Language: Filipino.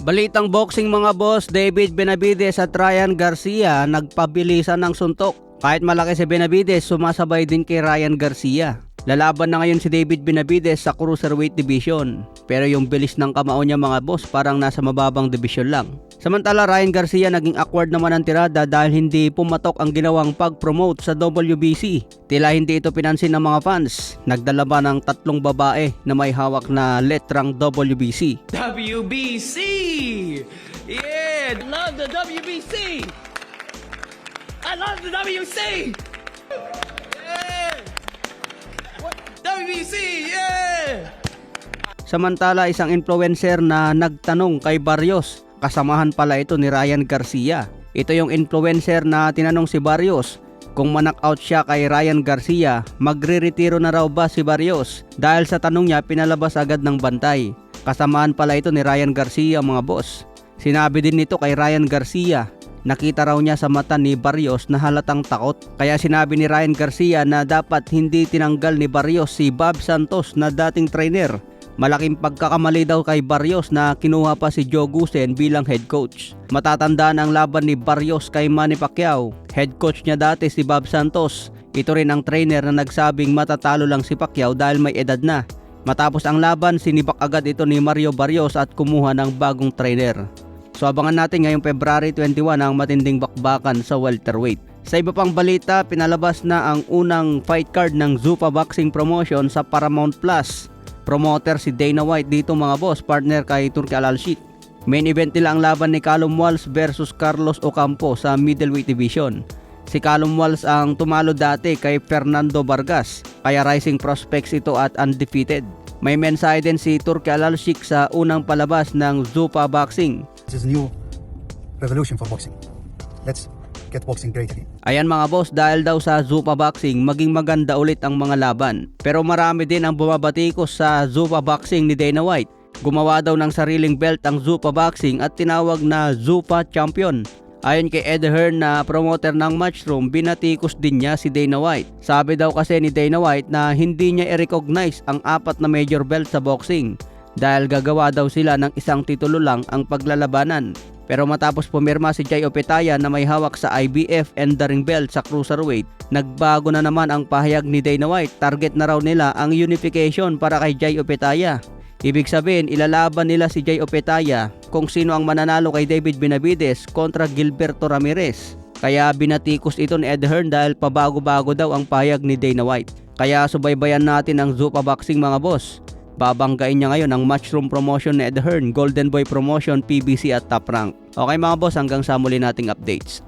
Balitang boxing mga boss, David Benavides at Ryan Garcia nagpabilisan ng suntok. Kahit malaki si Benavides, sumasabay din kay Ryan Garcia. Lalaban na ngayon si David Benavides sa Cruiserweight Division. Pero yung bilis ng kamao niya mga boss, parang nasa mababang division lang. Samantala Ryan Garcia naging awkward naman ang tirada dahil hindi pumatok ang ginawang pag-promote sa WBC. Tila hindi ito pinansin ng mga fans. Nagdala ba ng 3 babae na may hawak na letrang WBC. WBC! Yeah! Love the WBC! I love the WBC! Yeah! WBC! Yeah! Samantala isang influencer na nagtanong kay Barrios, kasamahan pala ito ni Ryan Garcia. Ito yung influencer na tinanong si Barrios kung ma-knockout siya kay Ryan Garcia, magre-retiro na raw ba si Barrios? Dahil sa tanong niya, pinalabas agad ng bantay. Kasamahan pala ito ni Ryan Garcia mga boss. Sinabi din nito kay Ryan Garcia, nakita raw niya sa mata ni Barrios na halatang takot. Kaya sinabi ni Ryan Garcia na dapat hindi tinanggal ni Barrios si Bob Santos na dating trainer. Malaking pagkakamali daw kay Barrios na kinuha pa si Joe Goosen bilang head coach. Matatandaan ang laban ni Barrios kay Manny Pacquiao. Head coach niya dati si Bob Santos. Ito rin ang trainer na nagsabing matatalo lang si Pacquiao dahil may edad na. Matapos ang laban, sinibak agad ito ni Mario Barrios at kumuha ng bagong trainer. So abangan natin ngayong February 21 ang matinding bakbakan sa welterweight. Sa iba pang balita, pinalabas na ang unang fight card ng Zuffa Boxing Promotion sa Paramount Plus. Promoter si Dana White dito mga boss, partner kay Turki Al-Sheikh. Main event nila ang laban ni Callum Walsh versus Carlos Ocampo sa middleweight division. Si Callum Walsh ang tumalo dati kay Fernando Vargas, kaya rising prospects ito at undefeated. May mensahe din si Turki Al-Sheikh sa unang palabas ng Zuffa Boxing. This is a new revolution for boxing. Let's get boxing great again. Ayan mga boss, dahil daw sa Zuffa Boxing, maging maganda ulit ang mga laban. Pero marami din ang bumabatikos sa Zuffa Boxing ni Dana White. Gumawa daw ng sariling belt ang Zuffa Boxing at tinawag na Zuffa Champion. Ayon kay Ed Hearn na promoter ng Matchroom, binatikos din niya si Dana White. Sabi daw kasi ni Dana White na hindi niya i-recognize ang 4 na major belt sa boxing dahil gagawa daw sila ng isang titulo lang ang paglalabanan. Pero matapos pumirma si Jay Opetaia na may hawak sa IBF and the ring belt sa Cruiserweight, nagbago na naman ang pahayag ni Dana White. Target na raw nila ang unification para kay Jay Opetaia. Ibig sabihin, ilalaban nila si Jay Opetaia kung sino ang mananalo kay David Benavides kontra Gilberto Ramirez. Kaya binatikos ito ni Ed Hearn dahil pabago-bago daw ang pahayag ni Dana White. Kaya subaybayan natin ang Zuffa Boxing mga boss. Babanggain niya ngayon ang Matchroom promotion ni Ed Hearn, Golden Boy promotion, PBC at Top Rank. Okay mga boss, hanggang sa muli nating updates.